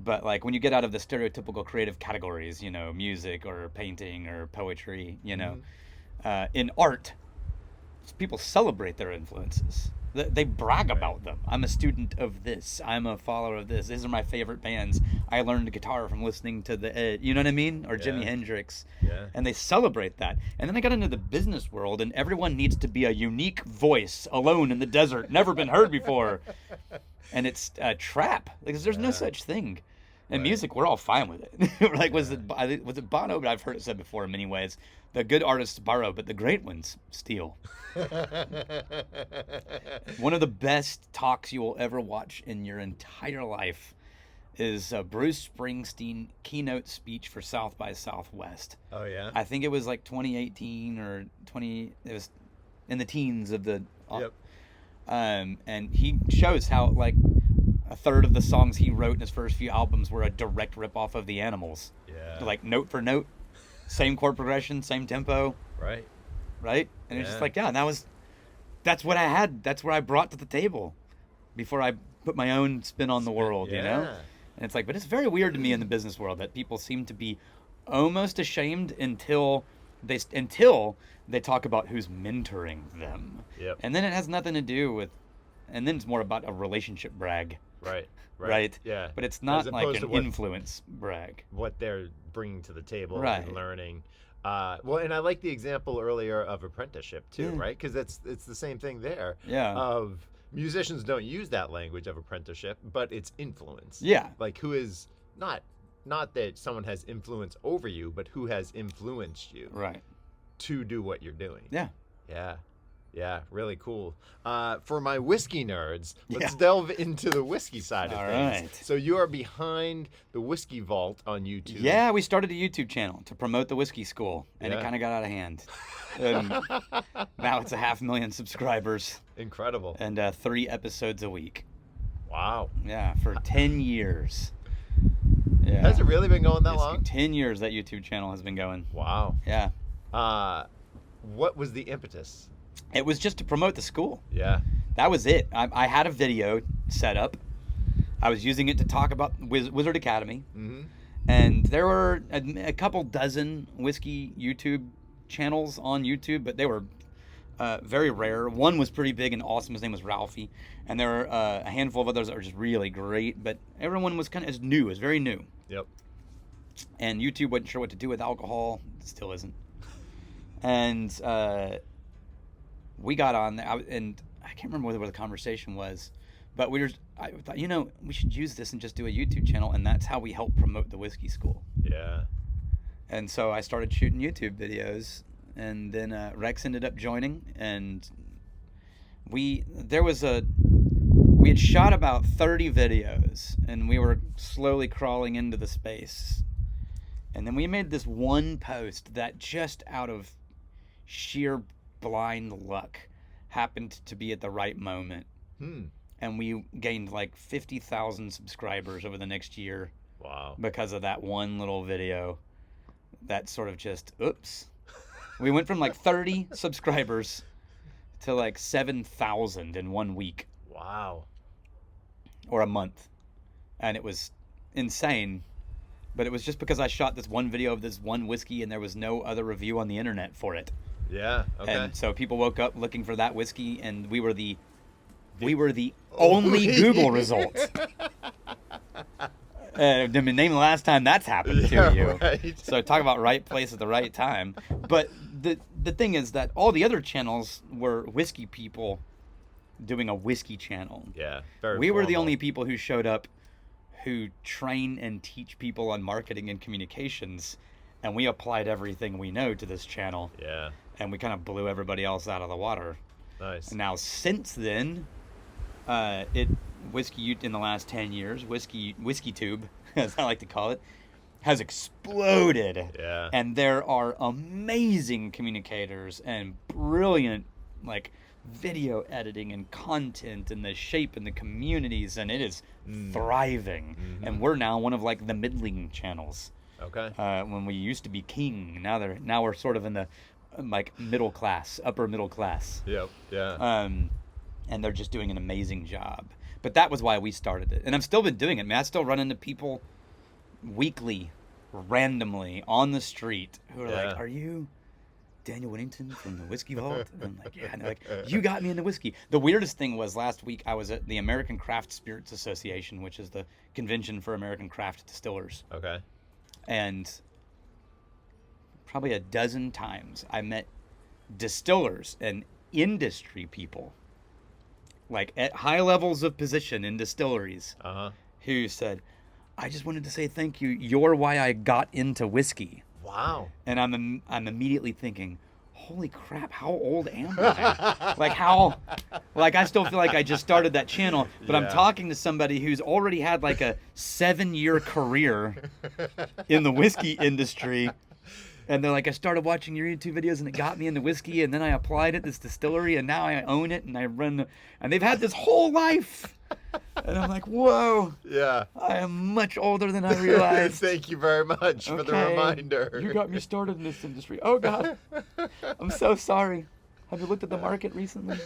But like when you get out of the stereotypical creative categories, you know, music or painting or poetry, you know, in art, people celebrate their influences. They brag about them. I'm a student of this. I'm a follower of this. These are my favorite bands. I learned guitar from listening to the, you know what I mean? Or Jimi Hendrix. Yeah. And they celebrate that. And then I got into the business world, and everyone needs to be a unique voice, alone in the desert, never been heard before. And it's a trap because there's no such thing. In music, we're all fine with it. Like, was it Bono? But I've heard it said before in many ways. The good artists borrow, but the great ones steal. One of the best talks you will ever watch in your entire life is a Bruce Springsteen keynote speech for South by Southwest. Oh, yeah? I think it was like 2018 or it was in the teens of the... Yep. And he shows how, like, a third of the songs he wrote in his first few albums were a direct ripoff of the Animals. Yeah. Like, note for note, same chord progression, same tempo. Right. Right? And it's just like, yeah, that's what I had. That's what I brought to the table before I put my own spin on the world, you know? And it's like, but it's very weird to me in the business world that people seem to be almost ashamed until they talk about who's mentoring them. Yep. And then it has nothing to do with, and then it's more about a relationship brag. Right. Yeah. But it's not like an influence brag. What they're bringing to the table Right. and learning. Well, and I like the example earlier of apprenticeship too, right? Because it's the same thing there. Yeah. Of musicians don't use that language of apprenticeship, but it's influence. Yeah. Like who is not that someone has influence over you, but who has influenced you. Right. To do what you're doing. Yeah. Yeah. Yeah, really cool. For my whiskey nerds, let's delve into the whiskey side of things. Right. So you are behind the Whiskey Vault on YouTube. Yeah, we started a YouTube channel to promote the whiskey school, and it kind of got out of hand. And now it's 500,000 subscribers. Incredible. And 3 episodes a week. Wow. Yeah, for 10 years. Yeah. Has it really been going that long? 10 years that YouTube channel has been going. Wow. Yeah. What was the impetus? It was just to promote the school. Yeah. That was it. I had a video set up. I was using it to talk about Wizard Academy. Mm-hmm. And there were a couple dozen whiskey YouTube channels on YouTube, but they were very rare. One was pretty big and awesome. His name was Ralphie. And there were a handful of others that were just really great, but everyone was kind of new. It was very new. Yep. And YouTube wasn't sure what to do with alcohol. It still isn't. And we got on there, and I can't remember where the conversation was, but I thought, we should use this and just do a YouTube channel, and that's how we help promote the whiskey school. Yeah. And so I started shooting YouTube videos, and then Rex ended up joining, and we had shot about 30 videos, and we were slowly crawling into the space. And then we made this one post that just out of sheer blind luck happened to be at the right moment. And we gained like 50,000 subscribers over the next year. Wow. Because of that one little video that sort of just, oops. We went from like 30 subscribers to like 7,000 in 1 week. Wow. Or a month. And it was insane. But it was just because I shot this one video of this one whiskey and there was no other review on the internet for it. Yeah. Okay. And so people woke up looking for that whiskey, and we were the only Google result. Name the last time that's happened to you. Right. So talk about right place at the right time. But the thing is that all the other channels were whiskey people doing a whiskey channel. Yeah. We were the only people who showed up who train and teach people on marketing and communications, and we applied everything we know to this channel. Yeah. And we kind of blew everybody else out of the water. Nice. And now since then, whiskey in the last 10 years, whiskey tube, as I like to call it, has exploded. Yeah. And there are amazing communicators and brilliant video editing and content and the shape and the communities, and it is thriving. Mm-hmm. And we're now one of the middling channels. Okay. When we used to be king, now we're sort of in the middle class, upper middle class. Yep. Yeah. And they're just doing an amazing job. But that was why we started it, and I've still been doing it. Man, I still run into people weekly, randomly on the street who are like, "Are you Daniel Whittington from the Whiskey Vault?" And I'm like, "Yeah." And they're like, "You got me into whiskey." The weirdest thing was last week I was at the American Craft Spirits Association, which is the convention for American craft distillers. Okay. And probably a dozen times I met distillers and industry people, at high levels of position in distilleries, who said, "I just wanted to say thank you. You're why I got into whiskey." Wow. And I'm immediately thinking, holy crap, how old am I? I still feel like I just started that channel, but I'm talking to somebody who's already had like a 7-year career in the whiskey industry. And they're like, I started watching your YouTube videos and it got me into whiskey, and then I applied at this distillery and now I own it and I run and they've had this whole life. And I'm like, whoa. Yeah. I am much older than I realized. Thank you very much for the reminder. You got me started in this industry. Oh, God. I'm so sorry. Have you looked at the market recently?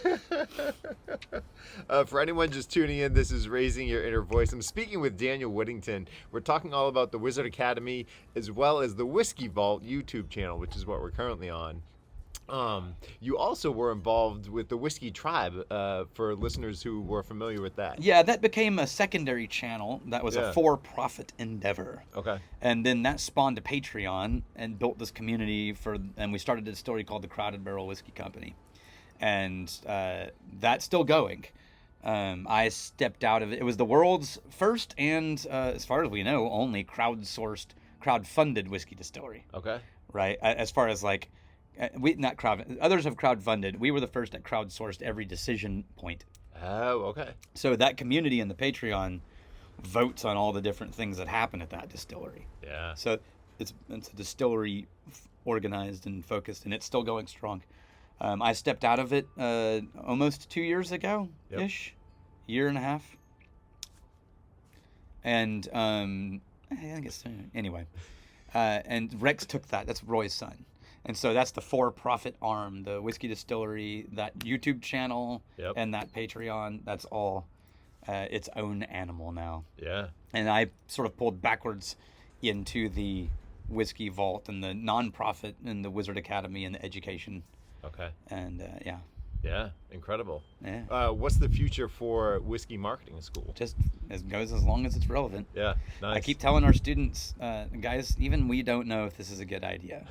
For anyone just tuning in, this is Raising Your Inner Voice. I'm speaking with Daniel Whittington. We're talking all about the Wizard Academy as well as the Whiskey Vault YouTube channel, which is what we're currently on. You also were involved with the Whiskey Tribe, for listeners who were familiar with that. Yeah, that became a secondary channel. That was a for-profit endeavor. Okay. And then that spawned a Patreon and built this community and we started a story called the Crowded Barrel Whiskey Company. And that's still going. I stepped out of it. It was the world's first and, as far as we know, only crowd-funded whiskey distillery. Okay. Right? As far as like, others have crowdfunded. We were the first that crowdsourced every decision point. Oh, okay. So that community in the Patreon votes on all the different things that happen at that distillery. Yeah. So it's a distillery organized and focused, and it's still going strong. I stepped out of it almost 2 years ago-ish, year and a half. And I think it's anyway. And Rex took that. That's Roy's son. And so that's the for-profit arm, the whiskey distillery, that YouTube channel, and that Patreon. That's all its own animal now. Yeah. And I sort of pulled backwards into the Whiskey Vault and the nonprofit and the Wizard Academy and the education. Okay. And yeah. Yeah, incredible. Yeah. What's the future for Whiskey Marketing School? Just goes as long as it's relevant. Yeah, nice. I keep telling our students, guys, even we don't know if this is a good idea.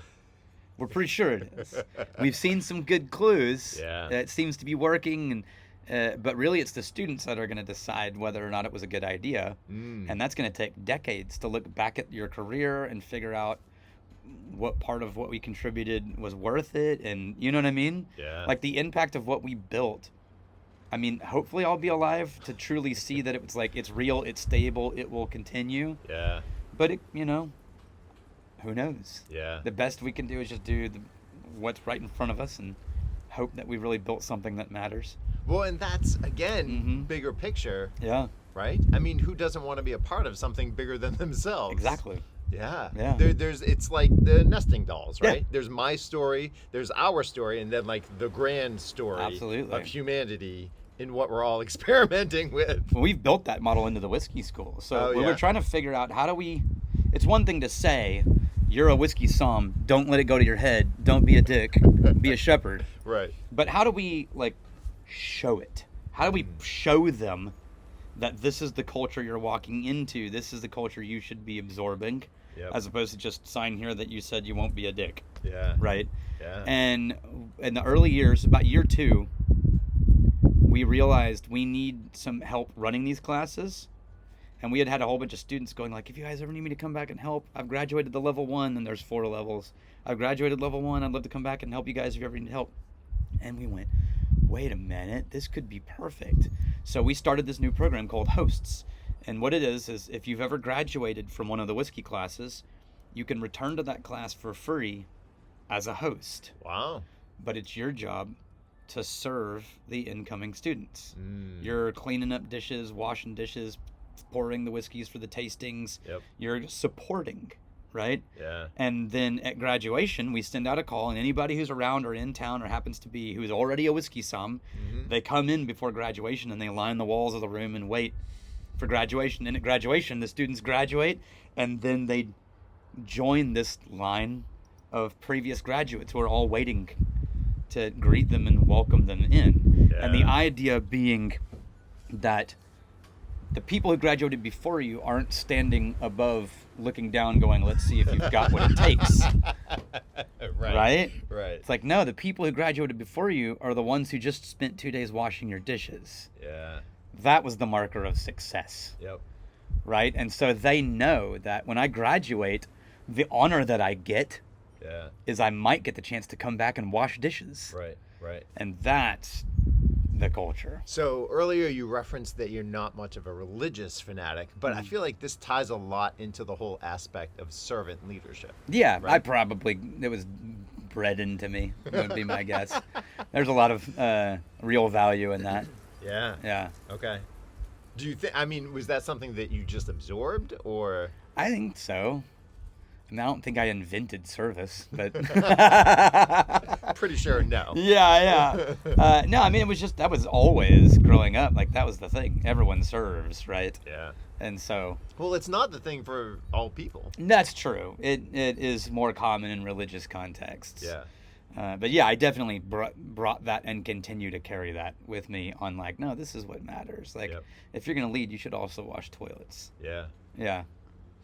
We're pretty sure it is. We've seen some good clues. Yeah. It seems to be working, but really it's the students that are going to decide whether or not it was a good idea. And that's going to take decades to look back at your career and figure out what part of what we contributed was worth it, and you know what I mean? Yeah. Like the impact of what we built. I mean, hopefully I'll be alive to truly see that it was like, it's real, it's stable, it will continue. Yeah. But, who knows? Yeah. The best we can do is just do what's right in front of us and hope that we really built something that matters. Well, and that's, again, bigger picture. Yeah. Right? I mean, who doesn't want to be a part of something bigger than themselves? Exactly. Yeah. Yeah. It's like the nesting dolls, right? Yeah. There's my story, there's our story, and then like the grand story Absolutely. of humanity in what we're all experimenting with. Well, we've built that model into the whiskey school. So we're trying to figure out it's one thing to say, you're a whiskey somm, don't let it go to your head, don't be a dick, be a shepherd. Right. But how do we show it? How do we show them that this is the culture you're walking into, this is the culture you should be absorbing, as opposed to just sign here that you said you won't be a dick. Yeah. Right? Yeah. And in the early years, about year 2, we realized we need some help running these classes. And we had a whole bunch of students going like, if you guys ever need me to come back and help, I've graduated the level 1, and there's 4 levels. I've graduated level 1, I'd love to come back and help you guys if you ever need help. And we went, wait a minute, this could be perfect. So we started this new program called Hosts. And what it is if you've ever graduated from one of the whiskey classes, you can return to that class for free as a host. Wow. But it's your job to serve the incoming students. You're cleaning up dishes, washing dishes, pouring the whiskeys for the tastings. You're supporting, right? Yeah. And then at graduation, we send out a call, and anybody who's around or in town or happens to be who's already a whiskey somm, they come in before graduation and they line the walls of the room and wait for graduation. And at graduation, the students graduate, and then they join this line of previous graduates who are all waiting to greet them and welcome them in. Yeah. And the idea being that the people who graduated before you aren't standing above looking down going, let's see if you've got what it takes. Right? It's like, no, the people who graduated before you are the ones who just spent 2 days washing your dishes. Yeah. That was the marker of success. Yep. Right? And so they know that when I graduate, the honor that I get is I might get the chance to come back and wash dishes. Right. And that's the culture. So earlier you referenced that you're not much of a religious fanatic, but I feel like this ties a lot into the whole aspect of servant leadership. Yeah, right? it was bred into me, would be my guess. There's a lot of real value in that. Yeah. Okay. Do you think, was that something that you just absorbed, or? I think so. I don't think I invented service, but pretty sure no. Yeah. No, it was just, that was always growing up. Like, that was the thing. Everyone serves, right? Yeah. And so. Well, it's not the thing for all people. That's true. It is more common in religious contexts. Yeah. But yeah, I definitely brought that and continue to carry that with me on, like, no, this is what matters. Like, if you're going to lead, you should also wash toilets. Yeah. Yeah.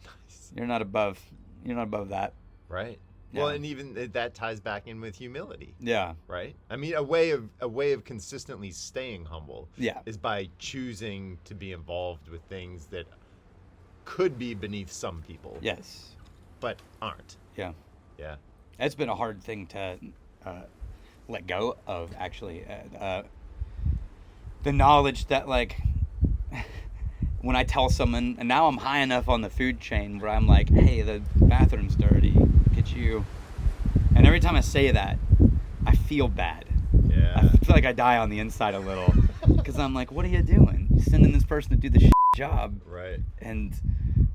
Nice. You're not above that. Right. Yeah. Well, and even that ties back in with humility. Yeah. Right. A way of consistently staying humble. Yeah. Is by choosing to be involved with things that could be beneath some people. Yes. But aren't. Yeah. Yeah. It's been a hard thing to let go of, actually. The knowledge that, like, when I tell someone, and now I'm high enough on the food chain where I'm like, hey, the bathroom's dirty, could you? And every time I say that, I feel bad. Yeah. I feel like I die on the inside a little. Because I'm like, what are you doing? You're sending this person to do the job. Right. And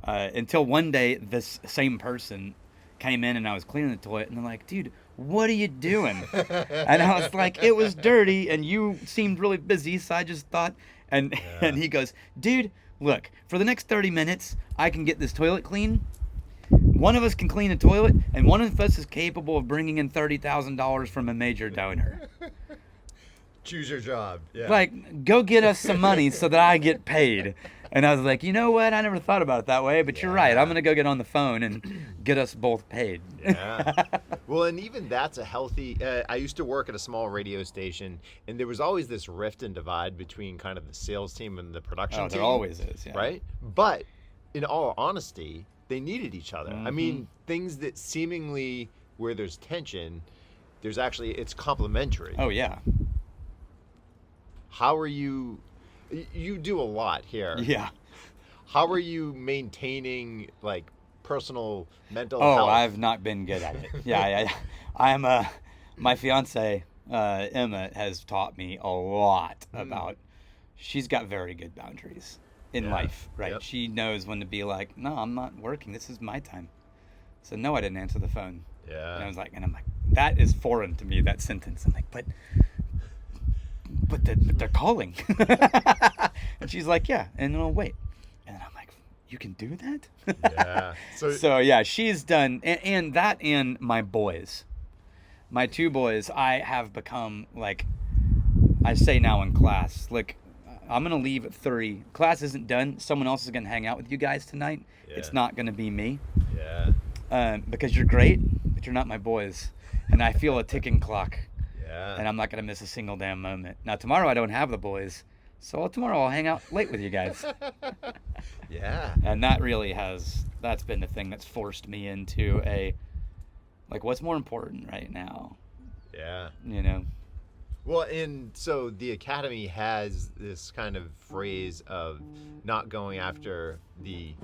until one day, this same person came in and I was cleaning the toilet, and they're like, dude, what are you doing? And I was like, it was dirty, and you seemed really busy, so I just thought, and he goes, dude, look, for the next 30 minutes, I can get this toilet clean. One of us can clean a toilet, and one of us is capable of bringing in $30,000 from a major donor. Choose your job. Yeah. Like, go get us some money so that I get paid. And I was like, you know what? I never thought about it that way, but you're right. I'm going to go get on the phone and get us both paid. Yeah. Well, and even that's a healthy... I used to work at a small radio station, and there was always this rift and divide between kind of the sales team and the production team. There always is, yeah. Right? But in all honesty, they needed each other. Mm-hmm. Things that seemingly, where there's tension, it's complementary. Oh, yeah. How are you... You do a lot here. Yeah. How are you maintaining, like, personal mental health? Oh, I've not been good at it. Yeah. I'm my fiance, Emma, has taught me a lot about, she's got very good boundaries in life, right? Yep. She knows when to be like, no, I'm not working. This is my time. So no, I didn't answer the phone. Yeah. And I'm like, that is foreign to me, that sentence. I'm like, but they're calling. And she's like, yeah, and I'll wait. And I'm like, you can do that? Yeah. So yeah, she's done, and that, and my boys. My two boys, I have become, like, I say now in class, look, I'm going to leave at 3. Class isn't done. Someone else is going to hang out with you guys tonight. Yeah. It's not going to be me. Yeah. Because you're great, but you're not my boys. And I feel a ticking clock. Yeah. And I'm not going to miss a single damn moment. Now, tomorrow I don't have the boys. So tomorrow I'll hang out late with you guys. Yeah. And that really that's been the thing that's forced me into like, what's more important right now? Yeah. You know? Well, and so the Academy has this kind of phrase of not going after the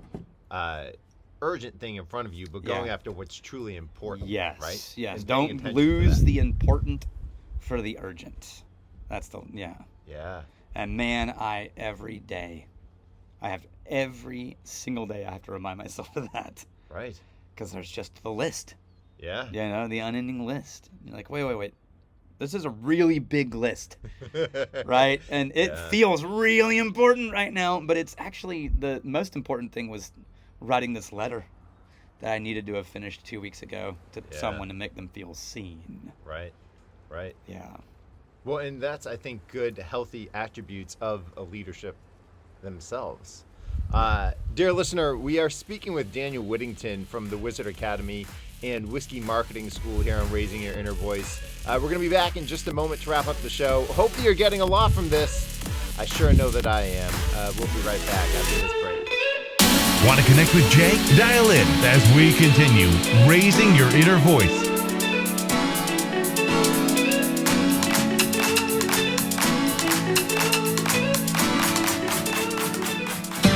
urgent thing in front of you, but going after what's truly important. Yes. Right? Yes. And don't lose the important for the urgent. That's Yeah. And man, every single day I have to remind myself of that. Right. Because there's just the list. Yeah. You know, the unending list. You're like, wait. This is a really big list. Right? And it feels really important right now, but it's actually the most important thing was writing this letter that I needed to have finished 2 weeks ago to someone to make them feel seen. Right. Yeah. Well, and that's, I think, good, healthy attributes of a leadership themselves. Dear listener, we are speaking with Daniel Whittington from the Wizard Academy and Whiskey Marketing School here on Raising Your Inner Voice. We're going to be back in just a moment to wrap up the show. Hope that you're getting a lot from this. I sure know that I am. We'll be right back after this break. Want to connect with Jay? Dial in as we continue Raising Your Inner Voice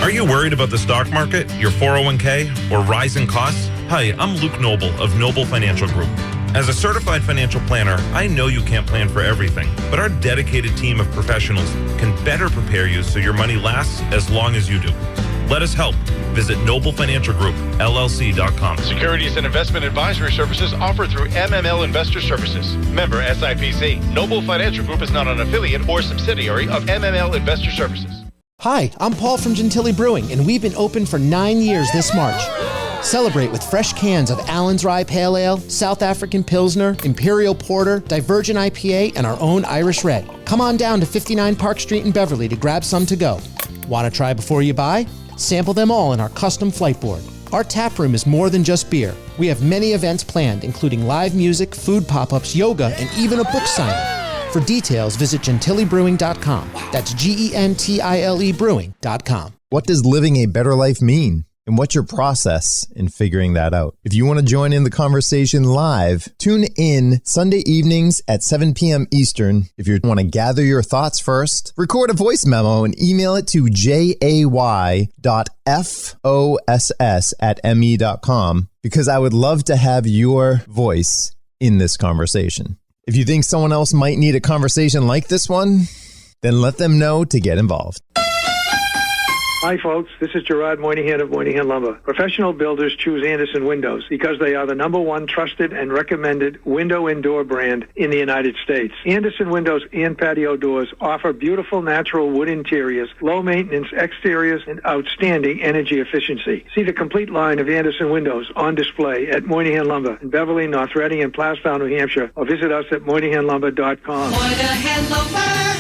Are you worried about the stock market, your 401k, or rising costs? Hi, I'm Luke Noble of Noble Financial Group. As a certified financial planner, I know you can't plan for everything, but our dedicated team of professionals can better prepare you so your money lasts as long as you do. Let us help. Visit noblefinancialgroup.llc.com. Securities and investment advisory services offered through MML Investor Services. Member SIPC. Noble Financial Group is not an affiliate or subsidiary of MML Investor Services. Hi, I'm Paul from Gentili Brewing, and we've been open for 9 years this March. Celebrate with fresh cans of Allen's Rye Pale Ale, South African Pilsner, Imperial Porter, Divergent IPA, and our own Irish Red. Come on down to 59 Park Street in Beverly to grab some to go. Want to try before you buy? Sample them all in our custom flight board. Our tap room is more than just beer. We have many events planned, including live music, food pop-ups, yoga, and even a book signing. For details, visit gentilibrewing.com. That's GENTILE brewing.com. What does living a better life mean? And what's your process in figuring that out? If you want to join in the conversation live, tune in Sunday evenings at 7 p.m. Eastern. If you want to gather your thoughts first, record a voice memo and email it to jay.foss@me.com, because I would love to have your voice in this conversation. If you think someone else might need a conversation like this one, then let them know to get involved. Hi, folks. This is Gerard Moynihan of Moynihan Lumber. Professional builders choose Andersen Windows because they are the #1 trusted and recommended window and door brand in the United States. Andersen Windows and patio doors offer beautiful natural wood interiors, low maintenance exteriors, and outstanding energy efficiency. See the complete line of Andersen Windows on display at Moynihan Lumber in Beverly, North Reading, and Plastown, New Hampshire, or visit us at MoynihanLumber.com. Moynihan Lumber,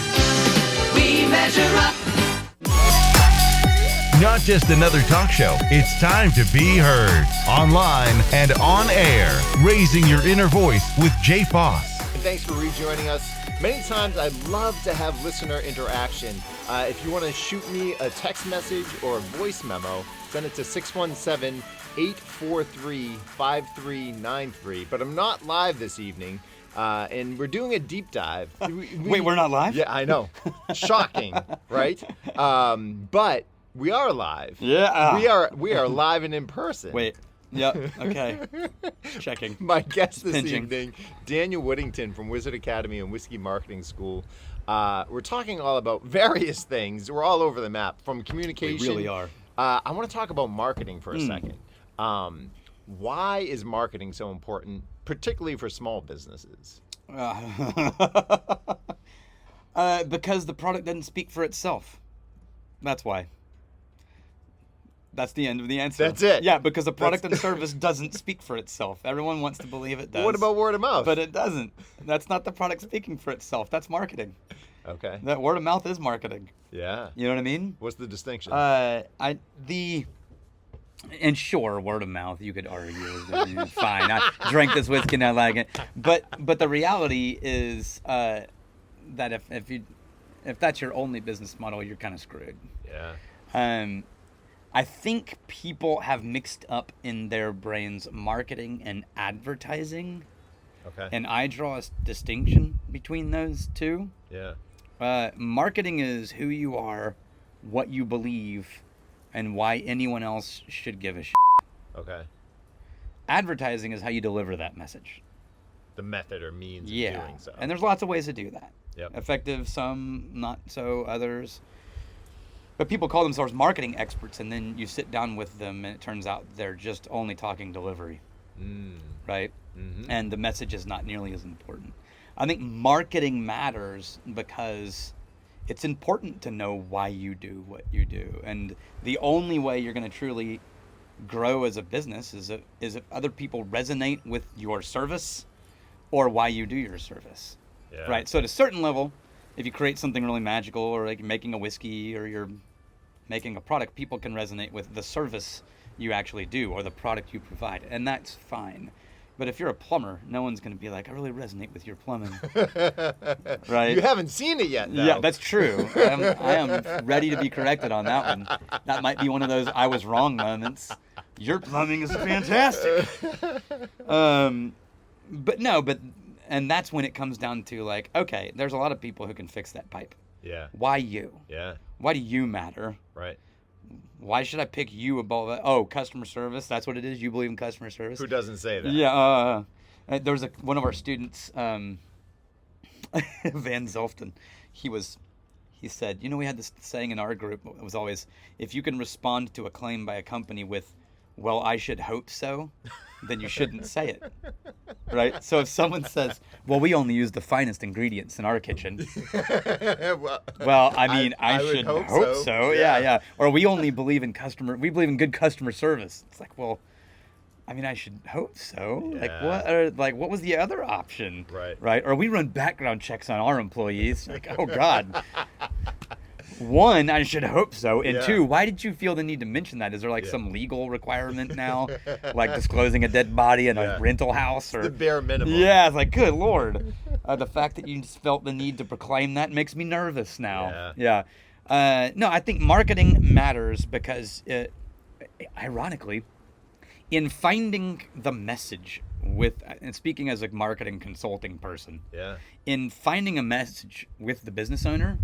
we measure up. Not just another talk show. It's time to be heard. Online and on air. Raising your inner voice with Jay Foss. And thanks for rejoining us. Many times I'd love to have listener interaction. If you want to shoot me a text message or a voice memo, send it to 617-843-5393. But I'm not live this evening. And we're doing a deep dive. Wait, we're not live? Yeah, I know. Shocking, right? But we are live. Yeah. We are live and in person. Wait. Yep. Okay. Checking. My guest this Pinching. evening, Daniel Whittington from Wizard Academy and Whisk Marketing School. We're talking all about various things. We're all over the map, from communication. We really are. I want to talk about marketing for a second. Why is marketing so important, particularly for small businesses? Because the product doesn't speak for itself. That's why. That's the end of the answer. That's it. Yeah, because the product and service doesn't speak for itself. Everyone wants to believe it does. What about word of mouth? But it doesn't. That's not the product speaking for itself. That's marketing. Okay. That word of mouth is marketing. Yeah. You know what I mean? What's the distinction? And sure, word of mouth, you could argue. Fine, I drank this whiskey and I like it. But the reality is that if that's your only business model, you're kind of screwed. Yeah. I think people have mixed up in their brains marketing and advertising. Okay. And I draw a distinction between those two. Yeah. Marketing is who you are, what you believe, and why anyone else should give a shit. Okay. Advertising is how you deliver that message. The method or means of doing so. And there's lots of ways to do that. Yep. Effective, some not so, others. But people call themselves marketing experts, and then you sit down with them, and it turns out they're just only talking delivery, right? Mm-hmm. And the message is not nearly as important. I think marketing matters because it's important to know why you do what you do. And the only way you're going to truly grow as a business is if other people resonate with your service or why you do your service, right? So at a certain level, if you create something really magical, or like making a whiskey, or you're making a product, people can resonate with the service you actually do or the product you provide, and that's fine. But if you're a plumber, no one's going to be like, I really resonate with your plumbing. Right? You haven't seen it yet, though. Yeah, that's true. I am ready to be corrected on that one. That might be one of those I was wrong moments. Your plumbing is fantastic. And that's when it comes down to like, okay, there's a lot of people who can fix that pipe. Yeah. Why you? Yeah. Why do you matter? Right. why should I pick you above that? Oh, customer service. That's what it is. You believe in customer service? Who doesn't say that? Yeah. There was one of our students, Van Zelfton. He said, we had this saying in our group. It was always, if you can respond to a claim by a company with, well, I should hope so, then you shouldn't say it, right? So if someone says, well, we only use the finest ingredients in our kitchen. well, I should hope so. Yeah. Or we only believe in good customer service. It's like, well, I should hope so. Yeah. What was the other option? Right. Or we run background checks on our employees. Like, oh God. One, I should hope so. And two, why did you feel the need to mention that? Is there some legal requirement now? Like disclosing a dead body in a rental house? Or it's the bare minimum. Yeah, it's like, good Lord. The fact that you just felt the need to proclaim that makes me nervous now. Yeah. No, I think marketing matters because, ironically, in finding the message and speaking as a marketing consulting person, in finding a message with the business owner,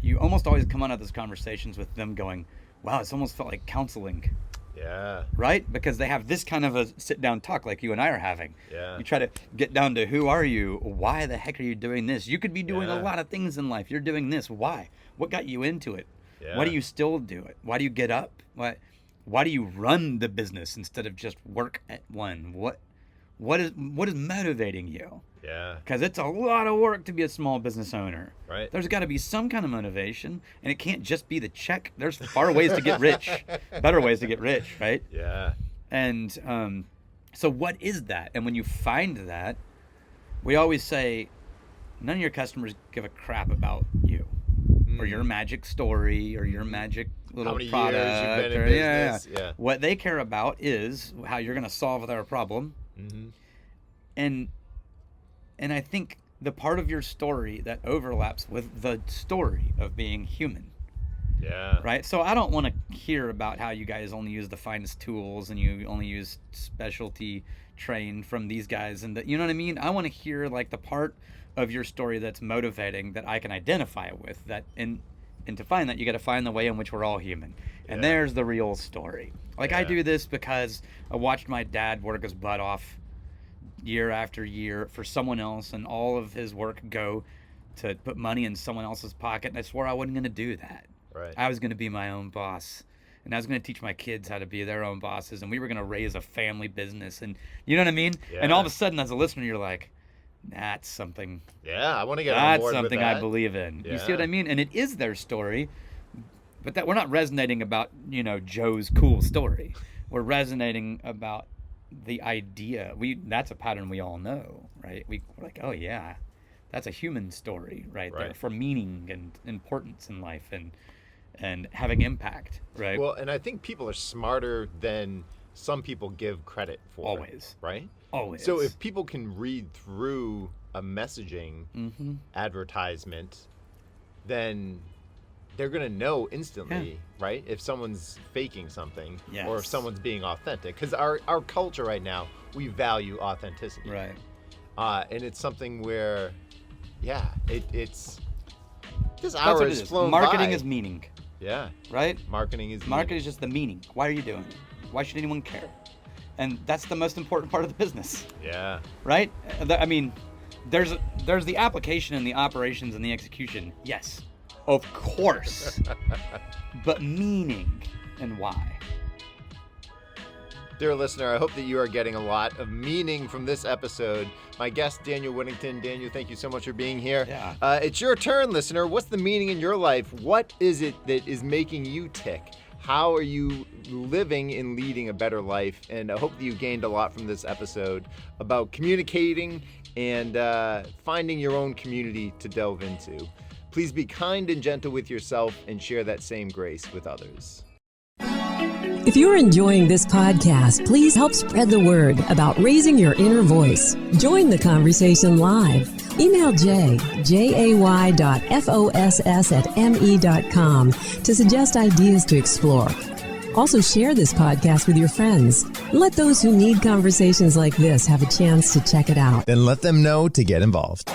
you almost always come out of those conversations with them going, wow, it's almost felt like counseling. Yeah. Right? Because they have this kind of a sit-down talk like you and I are having. Yeah. You try to get down to who are you? Why the heck are you doing this? You could be doing a lot of things in life. You're doing this. Why? What got you into it? Yeah. Why do you still do it? Why do you get up? Why do you run the business instead of just work at one? What is motivating you? Yeah. Because it's a lot of work to be a small business owner. Right. There's got to be some kind of motivation, and it can't just be the check. There's far ways to get rich, better ways to get rich, right? Yeah. And so what is that? And when you find that, we always say, none of your customers give a crap about you or your magic story or your magic little product. How many years you've been in business. Yeah. What they care about is how you're going to solve their problem. Mm-hmm. And I think the part of your story that overlaps with the story of being human. Yeah. Right? So I don't want to hear about how you guys only use the finest tools and you only use specialty trained from these guys and you know what I mean? I want to hear the part of your story that's motivating that I can identify with that and to find that you got to find the way in which we're all human. And there's the real story. I do this because I watched my dad work his butt off year after year for someone else and all of his work go to put money in someone else's pocket. And I swore I wasn't going to do that. Right. I was going to be my own boss. And I was going to teach my kids how to be their own bosses. And we were going to raise a family business. And you know what I mean? Yeah. And all of a sudden, as a listener, you're like, that's something. Yeah, I want to get on board with that. That's something I believe in. Yeah. You see what I mean? And it is their story. But that we're not resonating about, Joe's cool story. We're resonating about the idea. That's a pattern we all know, right? We're like, oh yeah, that's a human story right there for meaning and importance in life and having impact, right? Well, and I think people are smarter than some people give credit for. Always. Right? Always. So if people can read through a messaging advertisement, then they're going to know instantly, right? If someone's faking something or if someone's being authentic. Because our culture right now, we value authenticity. Right. And it's something where, it's... This hour has flown Marketing by. is meaning. Yeah. Right? Marketing is just the meaning. Why are you doing it? Why should anyone care? And that's the most important part of the business. Yeah. Right? I mean, there's the application and the operations and the execution. Yes. Of course. But meaning and why. Dear listener, I hope that you are getting a lot of meaning from this episode. My guest, Daniel Whittington. Daniel, thank you so much for being here. Yeah. It's your turn, listener. What's the meaning in your life? What is it that is making you tick? How are you living and leading a better life? And I hope that you gained a lot from this episode about communicating and finding your own community to delve into. Please be kind and gentle with yourself and share that same grace with others. If you're enjoying this podcast, please help spread the word about raising your inner voice. Join the conversation live. Email jay.foss@me.com to suggest ideas to explore. Also share this podcast with your friends. Let those who need conversations like this have a chance to check it out. Then let them know to get involved.